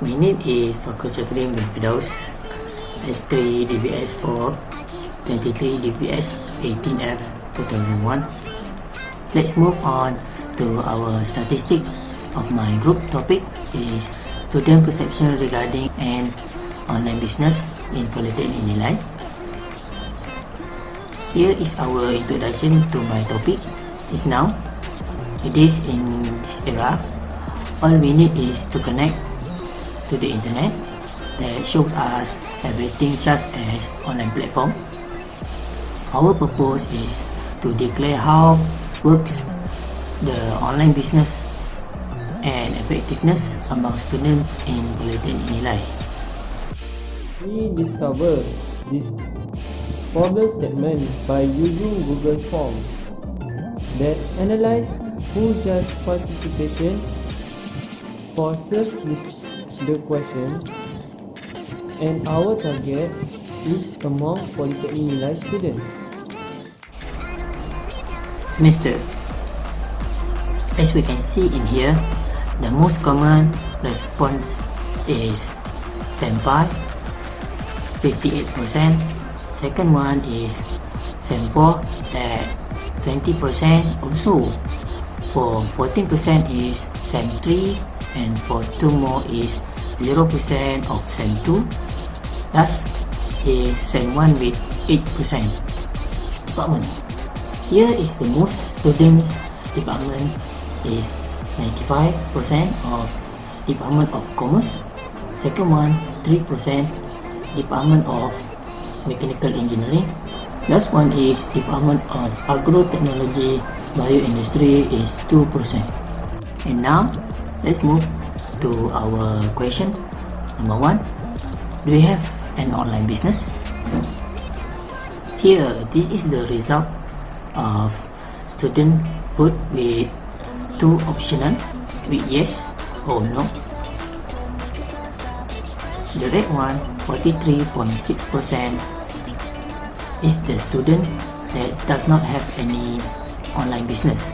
My name is Fakus Shakrim bin Fidaus, S3 DBS 4, 23 DBS 18F 2001. Let's move on to our statistic of my group topic is student perception regarding an online business in Polytechnic Nilai. Here is our introduction to my topic. Is now, it is in this era, all we need is to connect to the internet that shows us everything such as online platform. Our purpose is to declare how works the online business and effectiveness among students in Polytechnic Nilai. We discover this problem statement by using Google Forms that analyze who just participation for serve the question, and our target is among Polytechnic Nilai students. Semester. As we can see in here, the most common response is Sem 5, 58%. Second one is Sem 4 at 20%. Also, for 14% is Sem 3, and for 2 more is 0% of Sem 2. Last is Sem 1 with 8%. Department. Here is the most students department is 95% of Department of Commerce. Second one 3% Department of Mechanical Engineering. Last one is Department of Agro-Technology Bioindustry is 2%. And now let's move to our question. Number 1, do you have an online business? Here, this is the result of student vote with 2 optional with yes or no. The red one, 43.6%, is the student that does not have any online business.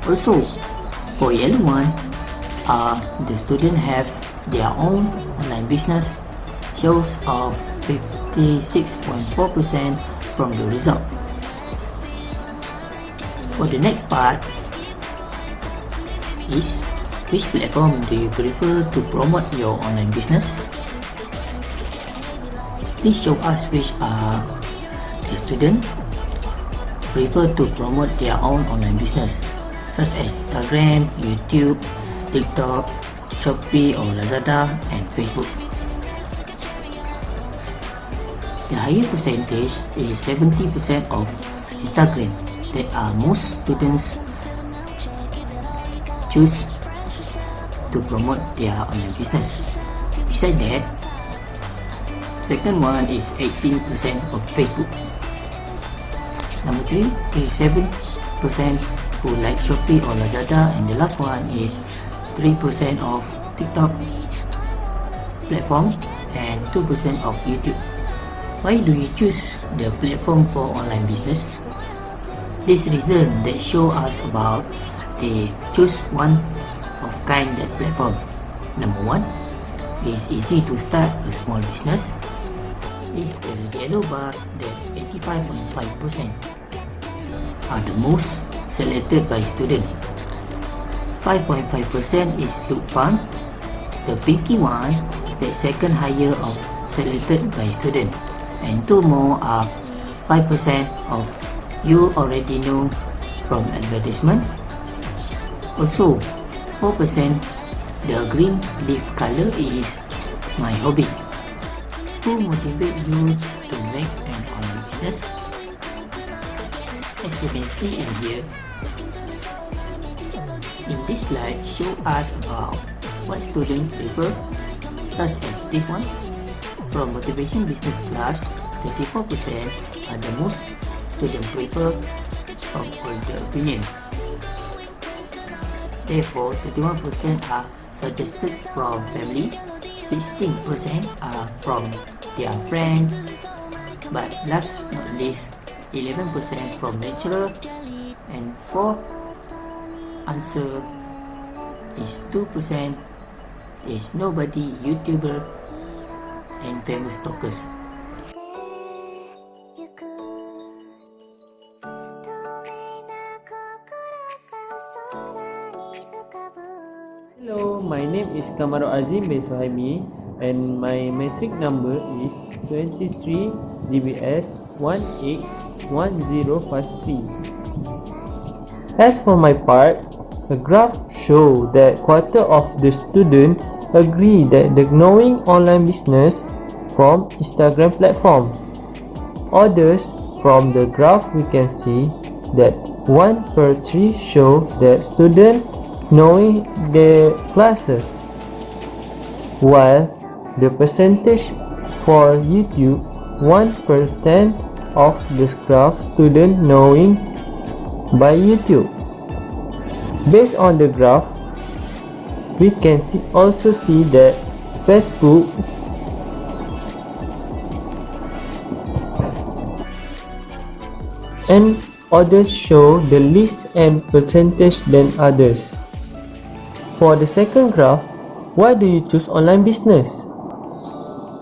Also, for yellow one, the student have their own online business, shows of 56.4% from the result. For the next part is, which platform do you prefer to promote your online business? Please show us which the student prefer to promote their own online business, such as Instagram, YouTube, TikTok, Shopee or Lazada, and Facebook. The higher percentage is 70% of Instagram that most students choose to promote their online business. Besides that, second one is 18% of Facebook. Number 3 is 7% who like Shopee or Lazada, and the last one is 3% of TikTok platform and 2% of YouTube. Why do you choose the platform for online business? This reason that show us about they choose one of kind that platform. Number 1 is easy to start a small business. Is the yellow bar that 85.5% are the most selected by student. 5.5% is look fun. The pinky one, the second higher of selected by student, and 2 more are 5% of you already know from advertisement. Also, 4% the green leaf color is my hobby. Who motivate you to make an online business? As we can see in here, in this slide show us about what students prefer, such as this one. From motivation business class, 34% are the most students prefer from all the opinion. Therefore, 31% are suggested from family, 16% are from their friends, but last not least, 11% from lecturer, and 4 answer is 2% is nobody YouTuber and famous talkers. Hello, my name is Kamarul Azim bin Suhaimi and my metric number is 23 DBS 181053. As for my part, the graph show that quarter of the students agree that the knowing online business from Instagram platform. Others from the graph we can see that 1 per 3 show that students knowing their classes, while the percentage for YouTube 1 per 10 of the graph student knowing by YouTube. Based on the graph, we can also see that Facebook and others show the least and percentage than others. For the second graph, why do you choose online business?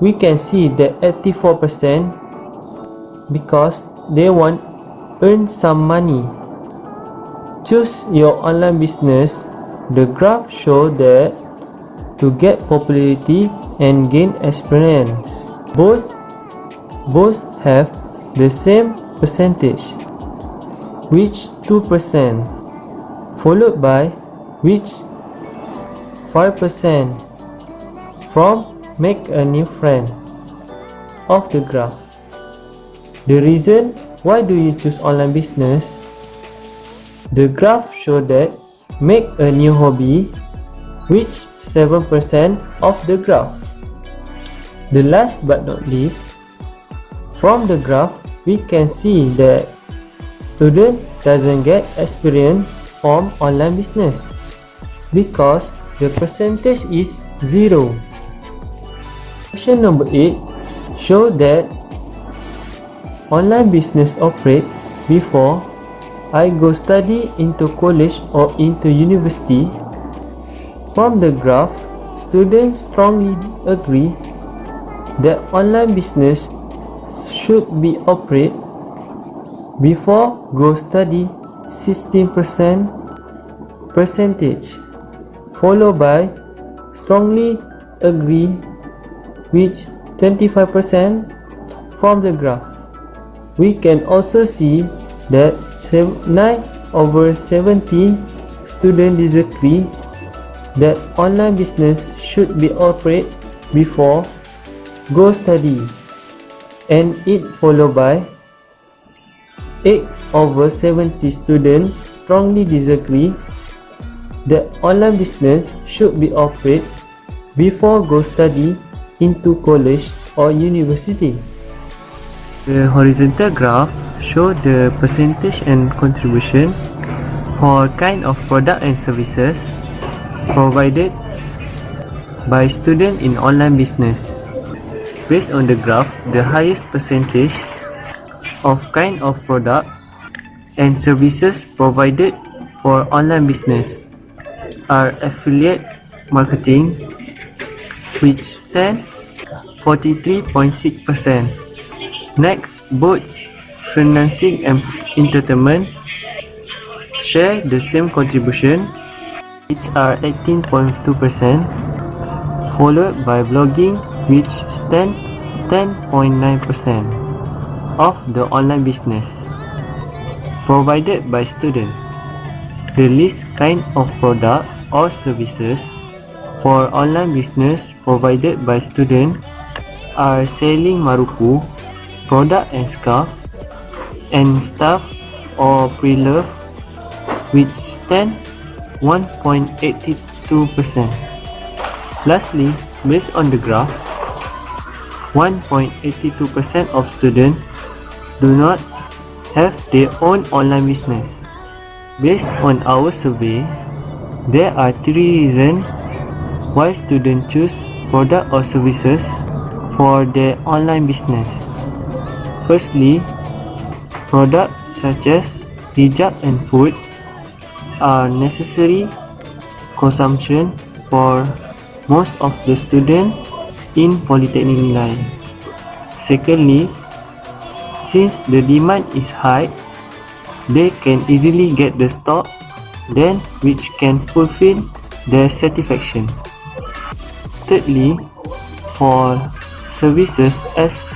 We can see that 84% because they want earn some money. Choose your online business. The graph show that to get popularity and gain experience. Both have the same percentage, which 2%, followed by which 5% from make a new friend of the graph. The reason why do you choose online business? The graph show that make a new hobby, which 7% of the graph. The last but not least, from the graph we can see that student doesn't get experience from online business because the percentage is 0. Question number 8 show that online business operate before I go study into college or into university. From the graph, students strongly agree that online business should be operate before go study 16% percentage, followed by strongly agree which 25% from the graph. We can also see that 9/70 students disagree that online business should be operate before go study, and it followed by 8/70 students strongly disagree that online business should be operate before go study into college or university. The horizontal graph shows the percentage and contribution for kind of product and services provided by students in online business. Based on the graph, the highest percentage of kind of product and services provided for online business are affiliate marketing, which stand 43.6%. Next, both financing and entertainment share the same contribution, which are 18.2%, followed by blogging, which stand 10.9% of the online business provided by students. The least kind of product or services for online business provided by students are selling marupu, product and scarf, and stuff or pre-love, which stand 1.82%. Lastly, based on the graph, 1.82% of students do not have their own online business. Based on our survey, there are 3 reasons why students choose product or services for their online business. Firstly, products such as hijab and food are necessary consumption for most of the students in Polytechnic Nilai. Secondly, since the demand is high, they can easily get the stock, then which can fulfill their satisfaction. Thirdly, for services as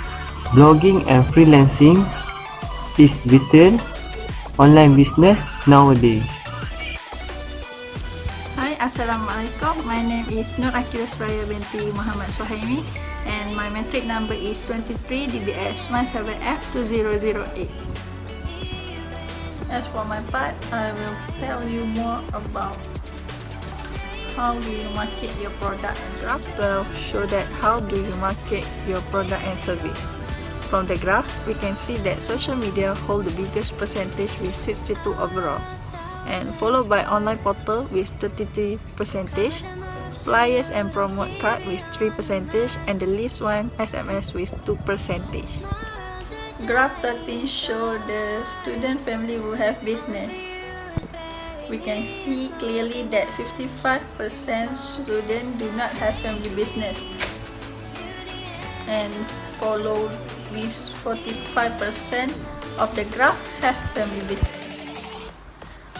blogging and freelancing is retail online business nowadays. Hi, Assalamualaikum. My name is Nur Akil Suraya binti Muhammad Suhaimi and my metric number is 23 DBS 17F2008. As for my part, I will tell you more about how do you market your product and graph. Will show that how do you market your product and service. From the graph, we can see that social media hold the biggest percentage with 62 overall, and followed by online portal with 33%, flyers and promote card with 3%, and the least one SMS with 2%. Graph 13 show the student family who have business. We can see clearly that 55% students do not have family business, and followed with 45% of the graph have family business.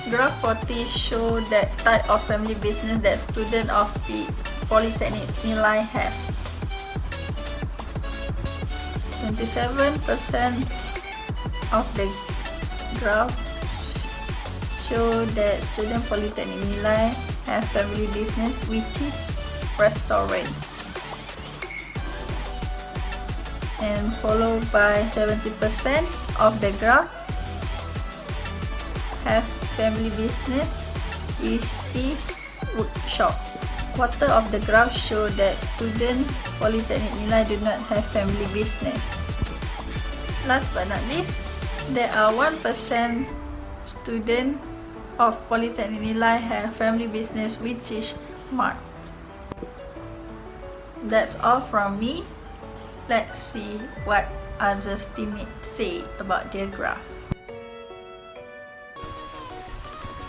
Graph 40 show that type of family business that students of the Polytechnic Nilai have. 27% of the graph show that student Polytechnic Nilai have family business, which is restaurant, and followed by 70% of the graph have family business, which is workshop. Quarter of the graph show that student Polytechnic Nilai do not have family business. Last but not least, there are 1% student of Polytechnic Nilai have family business, which is marked. That's all from me. Let's see what others teammates say about their graph.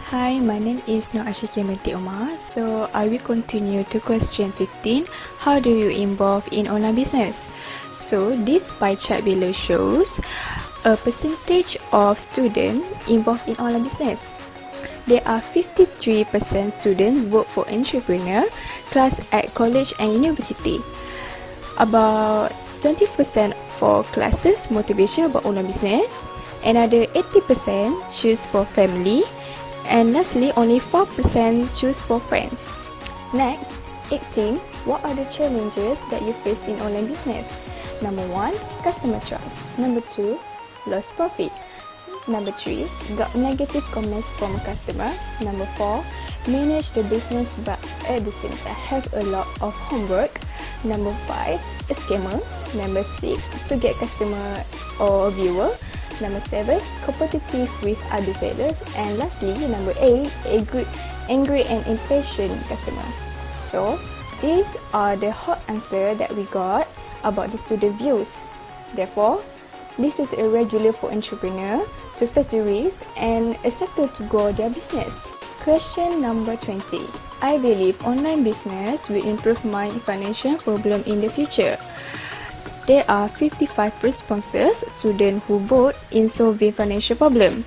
Hi, my name is Nur Ashika binti Umar. So I will continue to question 15. How do you involve in online business? So this pie chart below shows a percentage of students involved in online business. There are 53% students vote for entrepreneur class at college and university. About 20% for classes motivation about online business. Another 80% choose for family. And lastly, only 4% choose for friends. Next, 18. What are the challenges that you face in online business? Number 1, customer trust. Number 2, lost profit. Number 3, got negative comments from a customer. Number 4, manage the business but at the same time have a lot of homework. Number 5, a scammer. Number 6, to get customer or viewer. Number 7, competitive with other sellers. And lastly, number 8, angry and impatient customer. So, these are the hot answer that we got about the student views. Therefore, this is a regular for entrepreneur to face the risk and accept to grow their business. Question number 20. I believe online business will improve my financial problem in the future. There are 55 responses, students who vote in solving financial problem.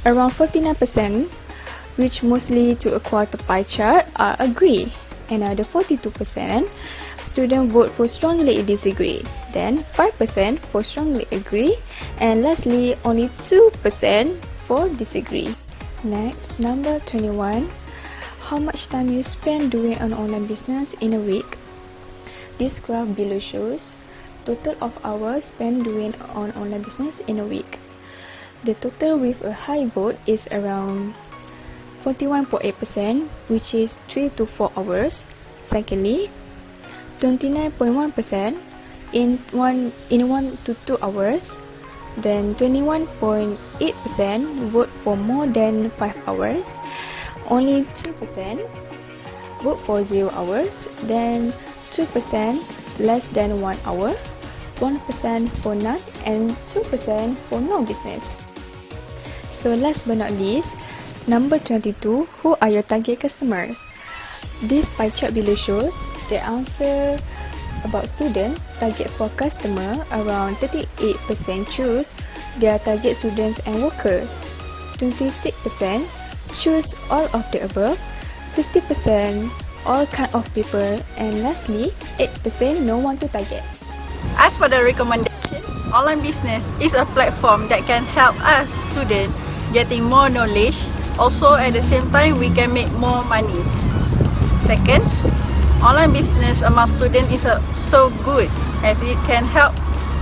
Around 49%, which mostly to a quarter pie chart, are agree. Another 42%, students vote for strongly disagree. Then 5% for strongly agree. And lastly, only 2% for disagree. Next, number 21. How much time you spend doing an online business in a week? This graph below shows total of hours spent doing on online business in a week. The total with a high vote is around 41.8%, which is 3 to 4 hours. Secondly, 29.1% in 1 to 2 hours. Then 21.8% vote for more than 5 hours. Only 2% vote for 0 hours. Then 2% less than 1 hour. 1% for none, and 2% for no business. So last but not least, number 22, who are your target customers? This pie chart below shows the answer about student target for customer. Around 38% choose their target students and workers. 26% choose all of the above. 50% all kind of people, and lastly 8% no one to target. As for the recommendation, online business is a platform that can help us students getting more knowledge. Also at the same time we can make more money. Second, online business among students is so good as it can help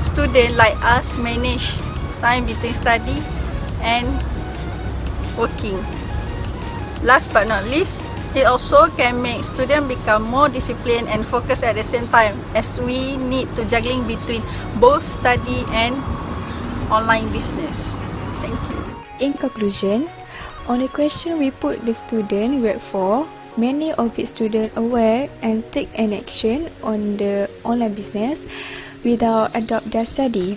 students like us manage time between study and working. Last but not least, it also can make students become more disciplined and focused at the same time, as we need to juggling between both study and online business. Thank you. In conclusion, on the question we put the student grade 4, many of its students aware and take an action on the online business without adopt their study.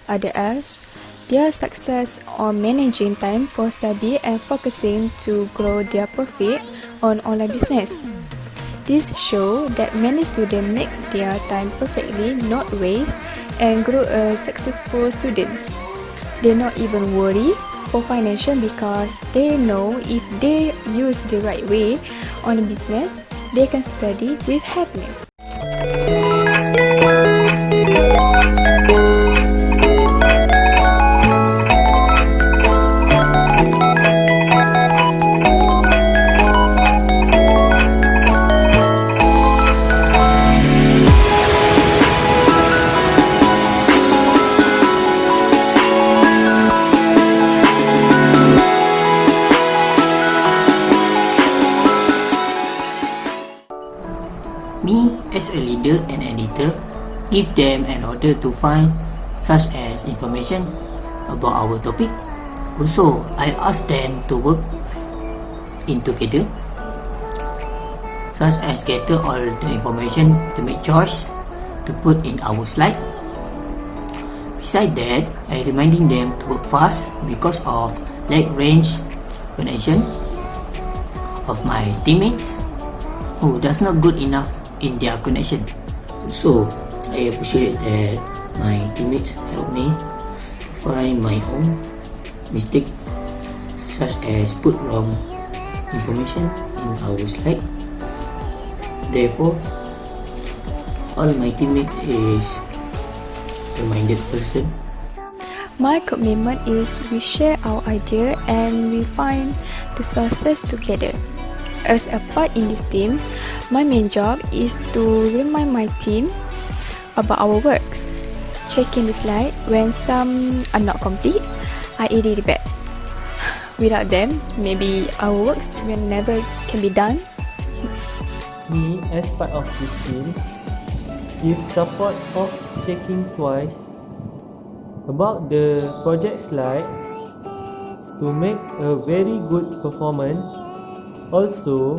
Others, their success on managing time for study and focusing to grow their profit on online business. This show that many students make their time perfectly, not waste, and grow a successful students. They not even worry for financial because they know if they use the right way on the business, they can study with happiness. Me, as a leader and editor, give them an order to find such as information about our topic. Also, I ask them to work in together, such as gather all the information to make choice to put in our slide. Besides that, I reminding them to work fast because of lag range connection of my teammates who does not good enough in their connection. So I appreciate that my teammates help me to find my own mistake, such as put wrong information in our slide. Therefore, all my teammates is a-minded person. My commitment is we share our idea and we find the sources together. As a part in this team, my main job is to remind my team about our works. Checking the slide when some are not complete, I edit it back. Without them, maybe our works will never can be done. Me, as part of this team, give support of checking twice about the project slide to make a very good performance. Also,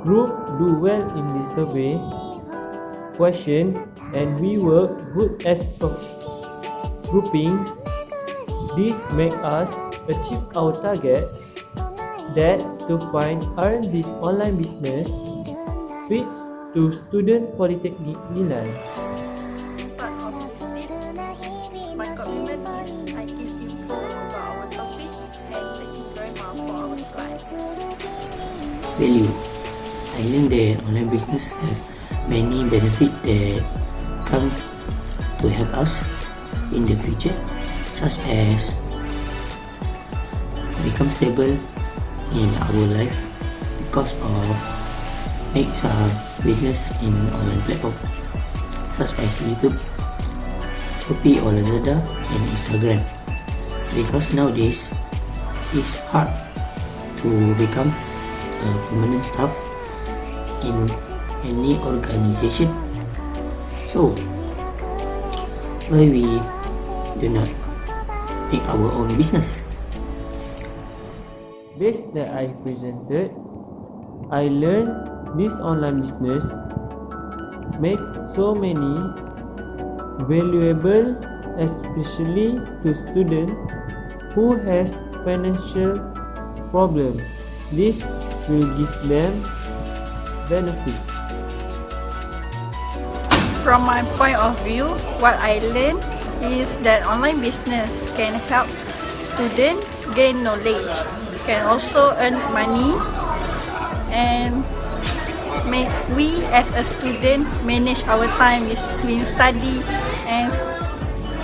group do well in this survey question and we work good as grouping. This make us achieve our target that to find this online business fits to student polytechnic Nilai. Part of this tip, my commitment is I give info about our topic and checking grammar for our slides. Value. I learned that online business have many benefits that come to help us in the future, such as become stable in our life because of make some business in online platform such as YouTube, Shopee or Lazada and Instagram, because nowadays it's hard to become a permanent staff in any organization. So why we do not make our own business? Based that I presented, I learned this online business make so many valuable, especially to students who has financial problem. This will give them benefit. From my point of view, what I learned is that online business can help students gain knowledge, can also earn money, and make we as a student manage our time between study and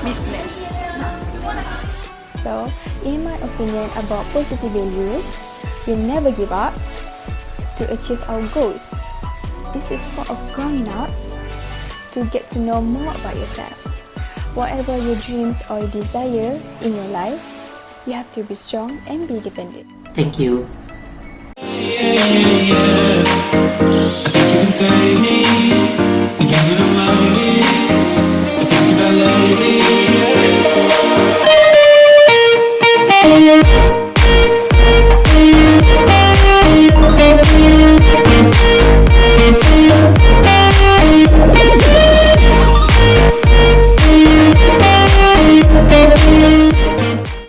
business. So, in my opinion about positive values, we never give up to achieve our goals. This is part of growing up to get to know more about yourself. Whatever your dreams or desire in your life, you have to be strong and be dependent. Thank you. Yeah.